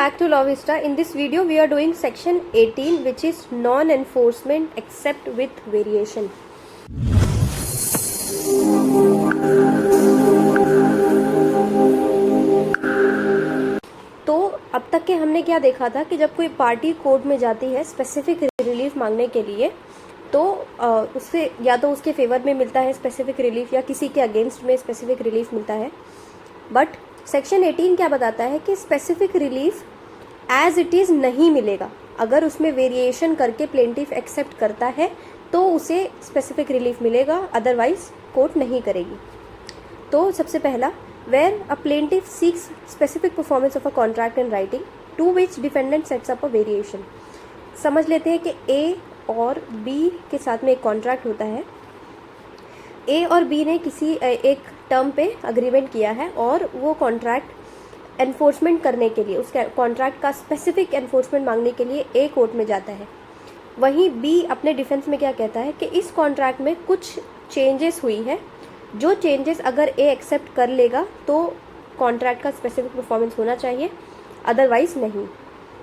back to Law Vista. In this video we are doing section 18, which is non-enforcement except with variation. तो अब तक के हमने क्या देखा था कि जब कोई पार्टी कोर्ट में जाती है स्पेसिफिक रिलीफ मांगने के लिए, तो उससे या तो उसके फेवर में मिलता है स्पेसिफिक रिलीफ या किसी के अगेंस्ट में स्पेसिफिक रिलीफ मिलता है। बट सेक्शन 18 क्या बताता है कि specific relief as it is नहीं मिलेगा। अगर उसमें वेरिएशन करके प्लेंटिफ एक्सेप्ट करता है तो उसे स्पेसिफिक रिलीफ मिलेगा, अदरवाइज कोर्ट नहीं करेगी। तो सबसे पहला, where a plaintiff seeks specific performance of a contract in writing to which defendant sets up a variation. समझ लेते हैं कि ए और बी के साथ में एक कॉन्ट्रैक्ट होता है। ए और बी ने किसी एक टर्म पे अग्रीमेंट किया है और वो कॉन्ट्रैक्ट एनफोर्समेंट करने के लिए, उसके कॉन्ट्रैक्ट का स्पेसिफिक एनफोर्समेंट मांगने के लिए ए कोर्ट में जाता है। वहीं बी अपने डिफेंस में क्या कहता है कि इस कॉन्ट्रैक्ट में कुछ चेंजेस हुई है, जो चेंजेस अगर ए एक्सेप्ट कर लेगा तो कॉन्ट्रैक्ट का स्पेसिफिक परफॉर्मेंस होना चाहिए, अदरवाइज नहीं।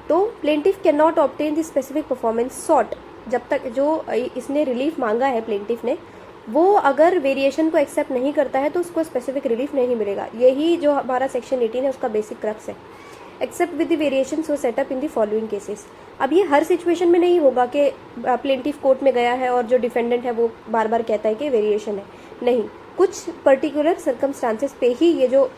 तो plaintiff can not obtain the specific performance sought, जब तक जो इसने रिलीफ मांगा है प्लेंटिफ ने, वो अगर वेरिएशन को एक्सेप्ट नहीं करता है तो उसको स्पेसिफिक रिलीफ नहीं मिलेगा। यही जो हमारा सेक्शन 18 है उसका बेसिक क्रक्स है। Except with the variation so set up in the following cases. अब ये हर सिचुएशन में नहीं होगा कि प्लेंटिफ कोर्ट में गया है और जो डिफेंडेंट है वो बार बार कहता है कि वेरिएशन है, नहीं, कुछ पर्टिकुलर सर्कमस्टांसेस पे ही ये जो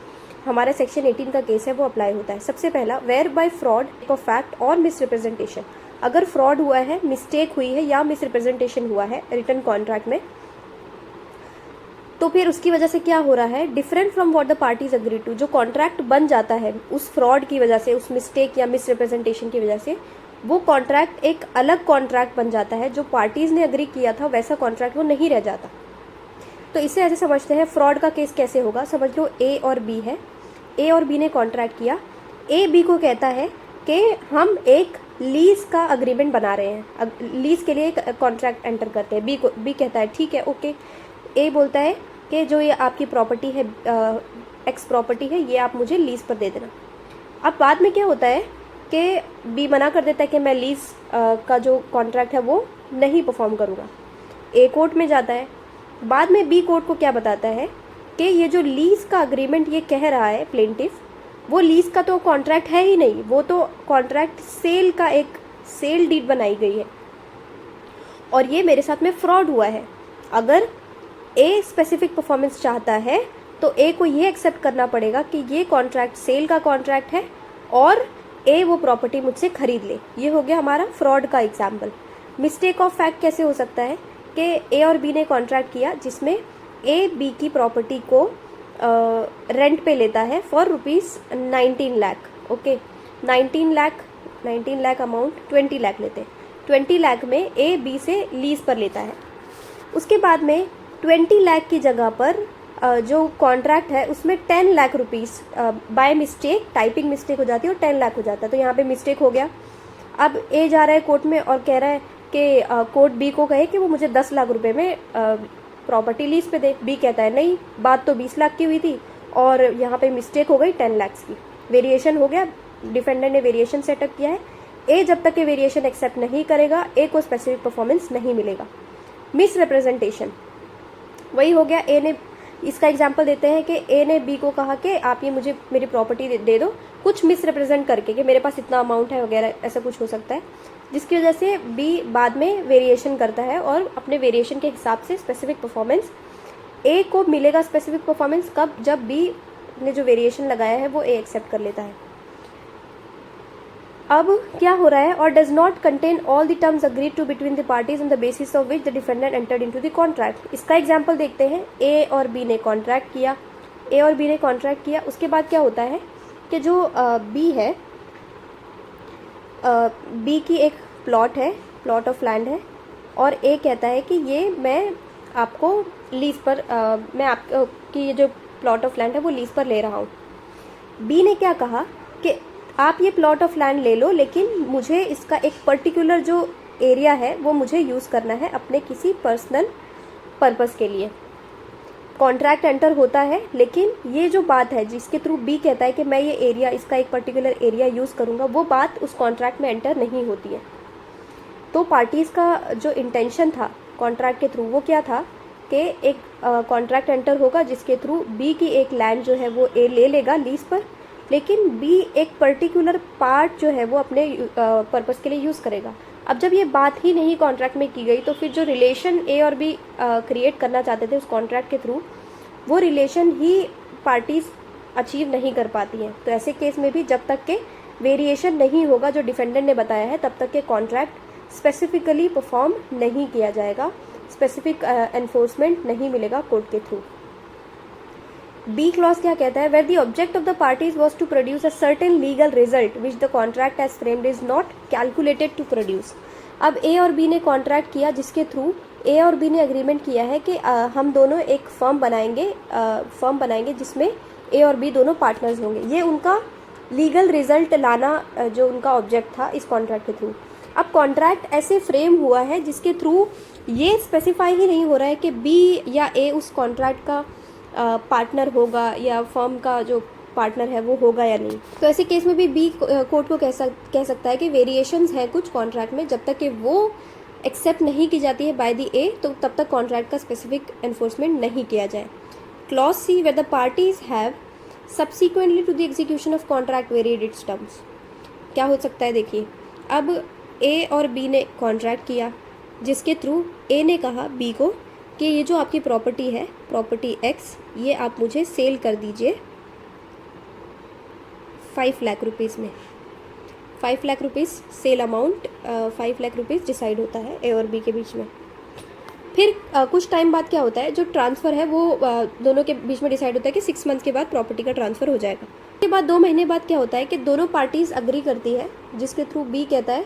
हमारा सेक्शन 18 का केस है वो अप्लाई होता है। सबसे पहला, where by fraud of fact और मिसरिप्रेजेंटेशन। अगर फ्रॉड हुआ है, मिस्टेक हुई है या मिसरिप्रेजेंटेशन हुआ है रिटर्न कॉन्ट्रैक्ट में, तो फिर उसकी वजह से क्या हो रहा है, different from what the parties agree to. जो कॉन्ट्रैक्ट बन जाता है उस फ्रॉड की वजह से, उस मिस्टेक या मिसरिप्रेजेंटेशन की वजह से, वो कॉन्ट्रैक्ट एक अलग कॉन्ट्रैक्ट बन जाता है। जो पार्टीज ने अग्री किया था वैसा कॉन्ट्रैक्ट वो नहीं रह जाता। तो इसे ऐसे समझते हैं, फ्रॉड का केस कैसे होगा, समझ लो ए और बी है। ए और बी ने कॉन्ट्रैक्ट किया। ए बी को कहता है कि हम एक लीज का अग्रीमेंट बना रहे हैं, लीज के लिए एक कॉन्ट्रैक्ट एंटर करते हैं। बी कहता है ठीक है, ओके। ए बोलता है कि जो ये आपकी प्रॉपर्टी है, एक्स प्रॉपर्टी है, ये आप मुझे लीज पर दे देना। अब बाद में क्या होता है कि बी मना कर देता है कि मैं लीज का जो कॉन्ट्रैक्ट है वो नहीं परफॉर्म करूँगा। ए कोर्ट में जाता है। बाद में बी कोर्ट को क्या बताता है कि ये जो लीज का अग्रीमेंट ये कह रहा है प्लेंटिफ, वो लीज का तो कॉन्ट्रैक्ट है ही नहीं, वो तो कॉन्ट्रैक्ट सेल का एक सेल डीड बनाई गई है और ये मेरे साथ में फ्रॉड हुआ है। अगर ए स्पेसिफिक परफॉर्मेंस चाहता है तो ए को ये एक्सेप्ट करना पड़ेगा कि ये कॉन्ट्रैक्ट सेल का कॉन्ट्रैक्ट है और ए वो प्रॉपर्टी मुझसे खरीद ले। ये हो गया हमारा फ्रॉड का एग्जाम्पल। मिस्टेक ऑफ फैक्ट कैसे हो सकता है कि ए और बी ने कॉन्ट्रैक्ट किया जिसमें ए बी की प्रॉपर्टी को रेंट पे लेता है for ₹19 lakh. Okay, 19 lakh amount 20 lakh लेते हैं। 20 लाख में ए बी से लीज पर लेता है। उसके बाद में 20 लाख की जगह पर जो कॉन्ट्रैक्ट है उसमें 10 lakh rupees by mistake, typing mistake हो जाती है और 10 लाख हो जाता है। तो यहाँ पे मिस्टेक हो गया। अब ए जा रहा है कोर्ट में और कह रहा है कि कोर्ट बी को कहे कि वो मुझे 10 लाख रुपए में प्रॉपर्टी लीज पे दे। बी कहता है नहीं, बात तो 20 लाख की हुई थी और यहाँ पे मिस्टेक हो गई 10 लाख की। वेरिएशन हो गया, डिफेंडेंट ने वेरिएशन सेटअप किया है। ए जब तक ये वेरिएशन एक्सेप्ट नहीं करेगा, ए को स्पेसिफिक परफॉर्मेंस नहीं मिलेगा। मिस रिप्रेजेंटेशन वही हो गया। ए ने, इसका एग्जांपल देते हैं कि ए ने बी को कहा कि आप ये मुझे मेरी प्रॉपर्टी दे दो, कुछ मिस रिप्रेजेंट करके कि मेरे पास इतना अमाउंट है वगैरह, ऐसा कुछ हो सकता है, जिसकी वजह से बी बाद में वेरिएशन करता है और अपने वेरिएशन के हिसाब से स्पेसिफिक परफॉर्मेंस ए को मिलेगा। स्पेसिफिक परफॉर्मेंस कब, जब बी ने जो वेरिएशन लगाया है वो ए एक्सेप्ट कर लेता है। अब क्या हो रहा है, और does not contain all the terms agreed to between the parties on the basis of which the defendant entered into the contract. इसका एग्जांपल देखते हैं। ए और बी ने कॉन्ट्रैक्ट किया। उसके बाद क्या होता है कि जो बी है, बी की एक प्लॉट है, प्लॉट ऑफ लैंड है, और ए कहता है कि ये मैं आपको लीज पर, मैं आपकी ये जो प्लॉट ऑफ लैंड है वो लीज पर ले रहा हूँ। बी ने क्या कहा कि आप ये प्लॉट ऑफ लैंड ले लो, लेकिन मुझे इसका एक पर्टिकुलर जो एरिया है वो मुझे यूज़ करना है अपने किसी पर्सनल पर्पस के लिए। कॉन्ट्रैक्ट एंटर होता है, लेकिन ये जो बात है जिसके थ्रू बी कहता है कि मैं ये एरिया, इसका एक पर्टिकुलर एरिया यूज़ करूँगा, वो बात उस कॉन्ट्रैक्ट में एंटर नहीं होती है। तो पार्टीज़ का जो इंटेंशन था कॉन्ट्रैक्ट के थ्रू वो क्या था कि एक कॉन्ट्रैक्ट एंटर होगा जिसके थ्रू बी की एक लैंड जो है वो ए ले लेगा लीज पर, लेकिन बी एक पर्टिकुलर पार्ट जो है वो अपने पर्पस के लिए यूज़ करेगा। अब जब ये बात ही नहीं कॉन्ट्रैक्ट में की गई तो फिर जो रिलेशन ए और बी क्रिएट करना चाहते थे उस कॉन्ट्रैक्ट के थ्रू, वो रिलेशन ही पार्टीज़ अचीव नहीं कर पाती हैं। तो ऐसे केस में भी जब तक के वेरिएशन नहीं होगा जो डिफेंडेंट ने बताया है, तब तक के कॉन्ट्रैक्ट स्पेसिफिकली परफॉर्म नहीं किया जाएगा, स्पेसिफिक एनफोर्समेंट नहीं मिलेगा कोर्ट के थ्रू। बी क्लॉज क्या कहता है? Where the object of the parties was to produce a certain legal result which the contract as framed is not calculated to produce. अब ए और बी ने contract किया जिसके थ्रू ए और B ने एग्रीमेंट किया है कि हम दोनों एक फर्म बनाएंगे जिसमें ए और बी दोनों पार्टनर्स होंगे। ये उनका लीगल रिजल्ट लाना जो उनका ऑब्जेक्ट था इस कॉन्ट्रैक्ट के थ्रू। अब कॉन्ट्रैक्ट ऐसे फ्रेम हुआ है जिसके थ्रू ये स्पेसिफाई ही नहीं हो रहा है कि बी या ए उस कॉन्ट्रैक्ट का पार्टनर होगा या फर्म का जो पार्टनर है वो होगा या नहीं। तो ऐसे केस में भी बी कोर्ट को कह सकता है कि वेरिएशंस हैं कुछ कॉन्ट्रैक्ट में, जब तक कि वो एक्सेप्ट नहीं की जाती है बाय द ए तो तब तक कॉन्ट्रैक्ट का स्पेसिफिक एनफोर्समेंट नहीं किया जाए। Clause C, where the parties have subsequently to the execution of contract varied its terms. क्या हो सकता है देखिए, अब ए और बी ने कॉन्ट्रैक्ट किया जिसके थ्रू ए ने कहा बी को कि ये जो आपकी प्रॉपर्टी है, प्रॉपर्टी एक्स, ये आप मुझे सेल कर दीजिए 5 लाख रुपीज़ में। 5 lakh rupees sale amount, 5 lakh rupees decide होता है ए और बी के बीच में। फिर कुछ टाइम बाद क्या होता है, जो ट्रांसफ़र है वो दोनों के बीच में डिसाइड होता है कि 6 मंथ्स के बाद प्रॉपर्टी का ट्रांसफ़र हो जाएगा। उसके बाद 2 महीने बाद क्या होता है कि दोनों पार्टीज़ अग्री करती है जिसके थ्रू बी कहता है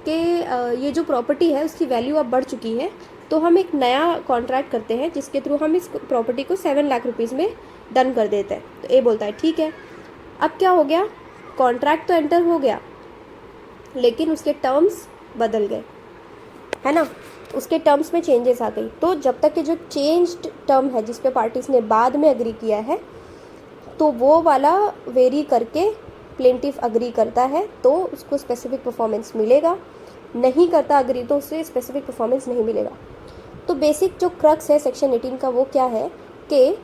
कि ये जो प्रॉपर्टी है उसकी वैल्यू अब बढ़ चुकी है, तो हम एक नया कॉन्ट्रैक्ट करते हैं जिसके थ्रू हम इस प्रॉपर्टी को 7 लाख रुपीज़ में डन कर देते हैं। तो ए बोलता है ठीक है। अब क्या हो गया, कॉन्ट्रैक्ट तो एंटर हो गया लेकिन उसके टर्म्स बदल गए, है ना, उसके टर्म्स में चेंजेस आ गई। तो जब तक कि जो चेंज्ड टर्म है जिस पे पार्टीज़ ने बाद में एग्री किया है तो वो वाला वेरी करके प्लेंटिफ अग्री करता है तो उसको स्पेसिफिक परफॉर्मेंस मिलेगा, नहीं करता अग्री तो उसे स्पेसिफिक परफॉर्मेंस नहीं मिलेगा। तो बेसिक जो क्रक्स है सेक्शन 18 का वो क्या है कि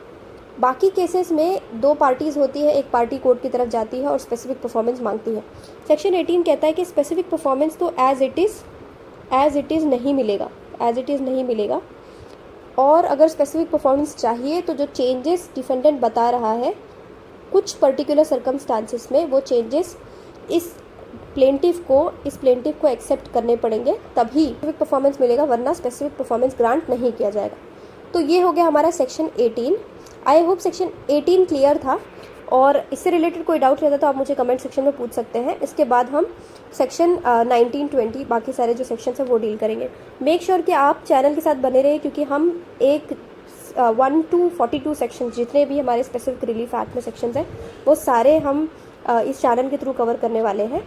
बाकी केसेस में 2 पार्टीज़ होती है, एक पार्टी कोर्ट की तरफ जाती है और स्पेसिफिक परफॉर्मेंस मांगती है। सेक्शन 18 कहता है कि स्पेसिफिक परफॉर्मेंस तो एज इट इज़ नहीं मिलेगा, एज इट इज़ नहीं मिलेगा, और अगर स्पेसिफिक परफॉर्मेंस चाहिए तो जो चेंजेस डिफेंडेंट बता रहा है कुछ पर्टिकुलर सर्कमस्टांसिस में वो चेंजेस इस प्लेंटिफ को एक्सेप्ट करने पड़ेंगे, तभी स्पेसिफिक परफॉर्मेंस मिलेगा, वरना स्पेसिफिक परफॉर्मेंस ग्रांट नहीं किया जाएगा। तो ये हो गया हमारा section 18। I hope section 18 clear था, और इससे रिलेटेड कोई डाउट रहता तो आप मुझे कमेंट सेक्शन में पूछ सकते हैं। इसके बाद हम सेक्शन 19, 20 बाकी सारे जो सेक्शन हैं वो डील करेंगे। मेक श्योर कि आप चैनल के साथ बने रहिए क्योंकि हम 1 to 42 सेक्शन जितने भी हमारे स्पेसिफिक रिलीफ एक्ट में सेक्शंस हैं वो सारे हम इस चैनल के थ्रू कवर करने वाले हैं।